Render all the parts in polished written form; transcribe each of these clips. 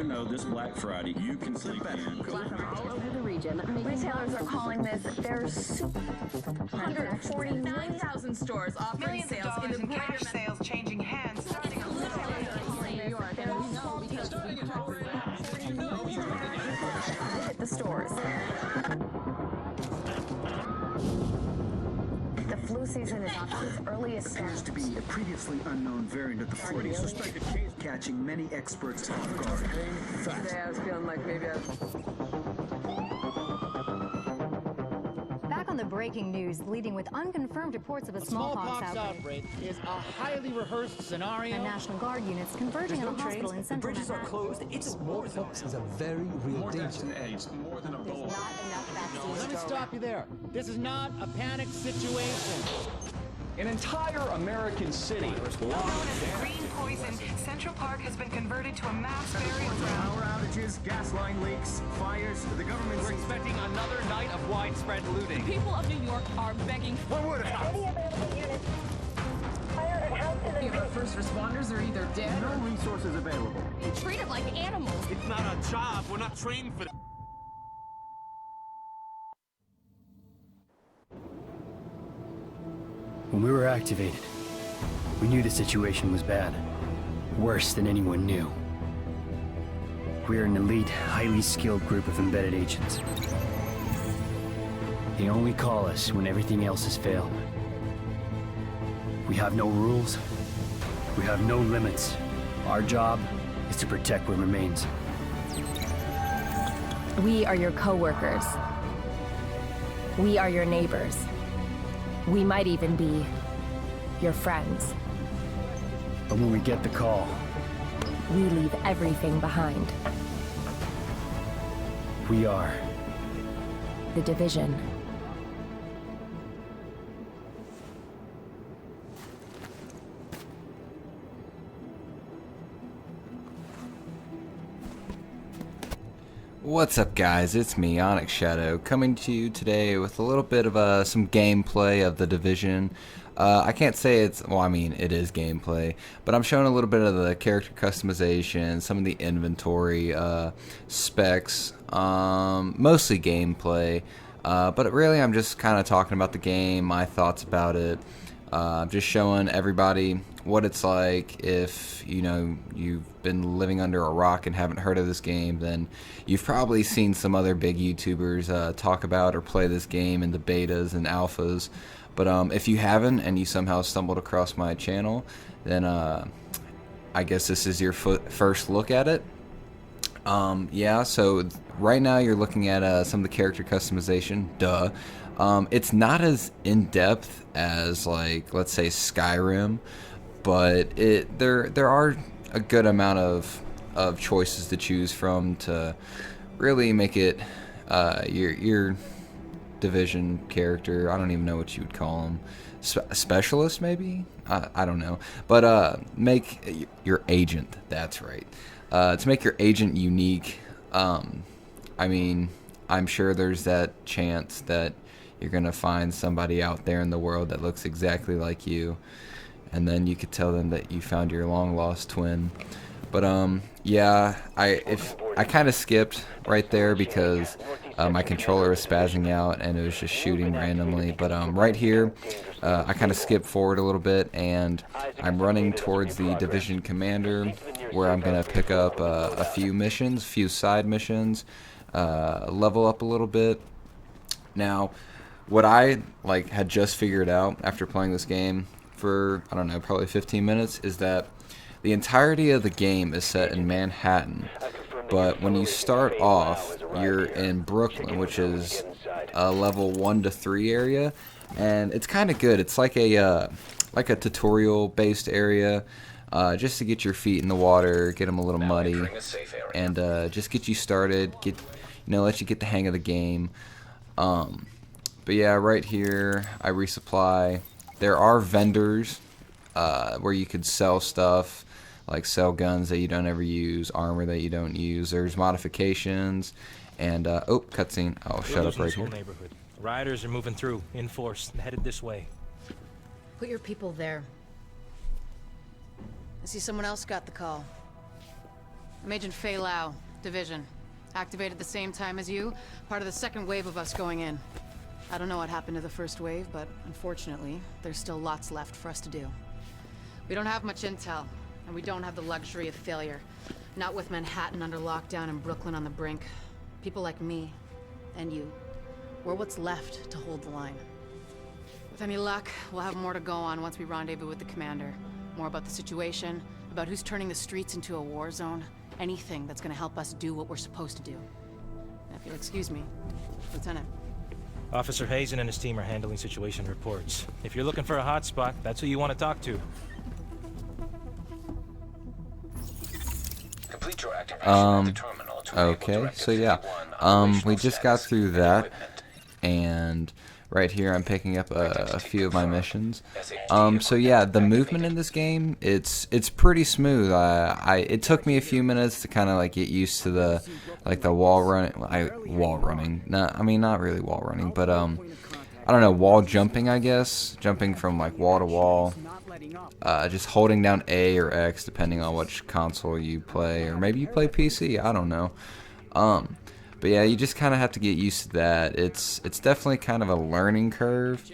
know this Black Friday you can sleep in. All over the region. Retailers are calling this their super 149,000 stores offering sales in the cash sales changing hands. Hit the stores. The flu season is off to its earliest start. Appears to be a previously unknown variant of the flu, suspected case catching many experts off guard. Today I was feeling like maybe Back on the breaking news, leading with unconfirmed reports of a smallpox outbreak is a highly rehearsed scenario. And National Guard units converging on a hospital in central bridges are closed. It's smallpox is a very real danger. AIDS, more than Ebola. not enough vaccines. Let me stop you there. This is not a panic situation. An entire American city locked Known as down. green poison, Central Park has been converted to a mass burial ground. Power outages, gas line leaks, fires. The government's We're expecting another night of widespread looting. People of New York are begging for What would happen? our first responders are either dead No resources available. or treated like animals. It's not our job. We're not trained for this. When we were activated, we knew the situation was bad. Worse than anyone knew. We're an elite, highly skilled group of embedded agents. They only call us when everything else has failed. We have no rules. We have no limits. Our job is to protect what remains. We are your co-workers. We are your neighbors. We might even be your friends. But when we get the call, We leave everything behind. we are The Division. What's up guys, it's me, Onyx Shadow, coming to you today with a little bit of some gameplay of The Division. I can't say it's, well I mean it is gameplay, but I'm showing a little bit of the character customization, some of the inventory specs, mostly gameplay, but really I'm just kind of talking about the game, my thoughts about it. Just showing everybody what it's like. If you know you've been living under a rock and haven't heard of this game, then you've probably seen some other big YouTubers talk about or play this game in the betas and alphas. But if you haven't and you somehow stumbled across my channel, then I guess this is your first look at it. Yeah, so right now you're looking at some of the character customization. Duh. It's not as in-depth as, like, let's say Skyrim, but there are a good amount of choices to choose from to really make it your Division character. I don't even know what you would call them. Specialist, maybe? I don't know. But make your agent, that's right. To make your agent unique, I mean, I'm sure there's that chance that you're gonna find somebody out there in the world that looks exactly like you, and then you could tell them that you found your long lost twin. But yeah, I kind of skipped right there because my controller was spazzing out and it was just shooting randomly. But right here, I kind of skipped forward a little bit, and I'm running towards the Division Commander, where I'm gonna pick up a few side missions, level up a little bit. Now, what I had just figured out after playing this game for, I don't know, probably 15 minutes is that the entirety of the game is set in Manhattan, but when you start off, you're in Brooklyn, which is a level 1 to 3 area, and it's kind of good. It's like a tutorial-based area, just to get your feet in the water, get them a little muddy, and just get you started, let you get the hang of the game. But yeah, right here, I resupply. There are vendors where you could sell stuff, like sell guns that you don't ever use, armor that you don't use. There's modifications, and oh, cutscene. Oh, shut up right here. Neighborhood. Rioters are moving through, in force, and headed this way. Put your people there. I see someone else got the call. I'm Agent Fei Lau, Division. Activated at the same time as you, part of the second wave of us going in. I don't know what happened to the first wave, but unfortunately, there's still lots left for us to do. We don't have much intel, and we don't have the luxury of failure. Not with Manhattan under lockdown and Brooklyn on the brink. People like me, and you, we're what's left to hold the line. With any luck, we'll have more to go on once we rendezvous with the commander. More about the situation, about who's turning the streets into a war zone. Anything that's gonna help us do what we're supposed to do. Now, if you'll excuse me, Lieutenant. Officer Hazen and his team are handling situation reports. If you're looking for a hotspot, that's who you want to talk to. Complete your activation at the terminal to Okay, so yeah, we just got through that, and right here I'm picking up a few of my missions. So yeah, the movement in this game, it's pretty smooth. It took me a few minutes to kind of like get used to the wall running. Not really wall running, but I don't know, wall jumping, I guess, jumping from like wall to wall. Just holding down A or X depending on which console you play, or maybe you play PC, I don't know. But yeah, you just kind of have to get used to that. It's definitely kind of a learning curve,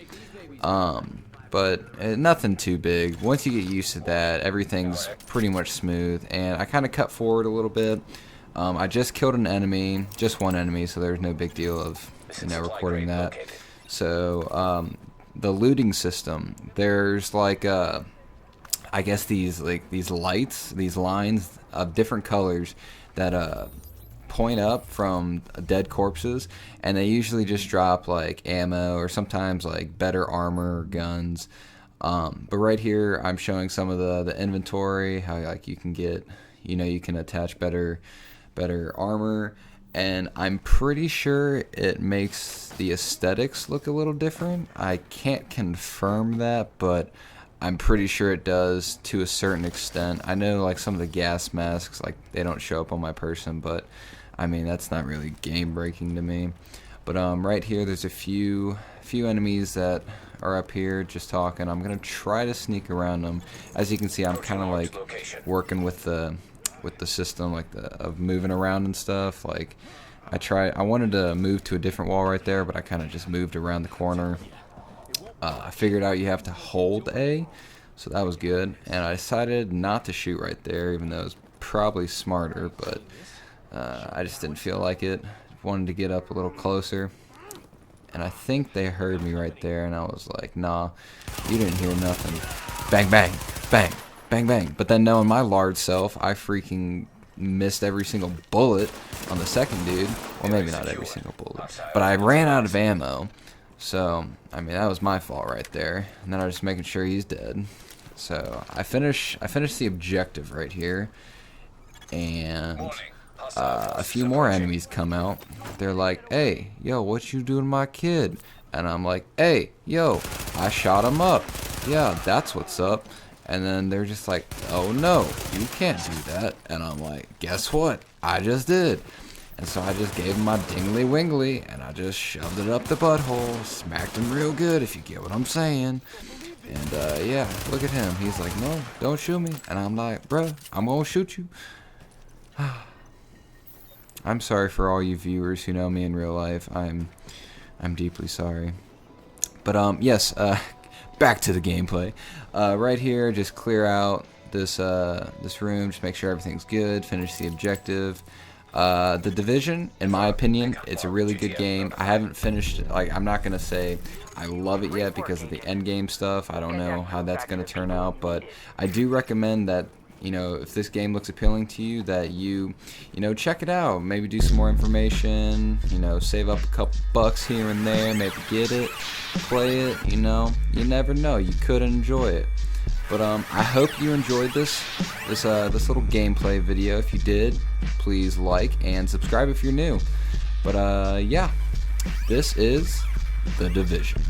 but nothing too big. Once you get used to that, everything's pretty much smooth. And I kind of cut forward a little bit. I just killed an enemy, just one enemy, so there's no big deal of recording that. So the looting system, there's like I guess these lights, these lines of different colors that point up from dead corpses, and they usually just drop like ammo or sometimes like better armor or guns. But right here I'm showing some of the inventory, how like you can get, you can attach better armor, and I'm pretty sure it makes the aesthetics look a little different. I can't confirm that, but I'm pretty sure it does to a certain extent. I know like some of the gas masks, like they don't show up on my person, but I mean that's not really game breaking to me. But right here there's a few enemies that are up here just talking. I'm gonna try to sneak around them. As you can see, I'm kind of like working with the system, like of moving around and stuff. Like I wanted to move to a different wall right there, but I kind of just moved around the corner. I figured out you have to hold A, so that was good, and I decided not to shoot right there, even though it was probably smarter, but I just didn't feel like it. Wanted to get up a little closer, and I think they heard me right there, and I was like, nah, you didn't hear nothing. Bang, bang, bang, bang, bang. But then knowing my large self, I freaking missed every single bullet on the second dude. Well, maybe not every single bullet, but I ran out of ammo. So, I mean, that was my fault right there. And then I was just making sure he's dead. So, I finished the objective right here. And a few more enemies come out. They're like, hey, yo, what you doing to my kid? And I'm like, hey, yo, I shot him up. Yeah, that's what's up. And then they're just like, oh no, you can't do that. And I'm like, guess what? I just did. And so I just gave him my dingly wingly, and I just shoved it up the butthole, smacked him real good, if you get what I'm saying. And yeah, look at him. He's like, no, don't shoot me. And I'm like, bruh, I'm gonna shoot you. I'm sorry for all you viewers who know me in real life. I'm deeply sorry. But yes, back to the gameplay. Right here, just clear out this room, just make sure everything's good, finish the objective. The Division, in my opinion, it's a really good game. I haven't finished it. Like, I'm not gonna say I love it yet because of the end game stuff. I don't know how that's gonna turn out, but I do recommend that, if this game looks appealing to you, that you check it out. Maybe do some more information, save up a couple bucks here and there, maybe get it, play it, you never know, you could enjoy it. But I hope you enjoyed this little gameplay video. If you did, please like and subscribe if you're new. But yeah, this is The Division.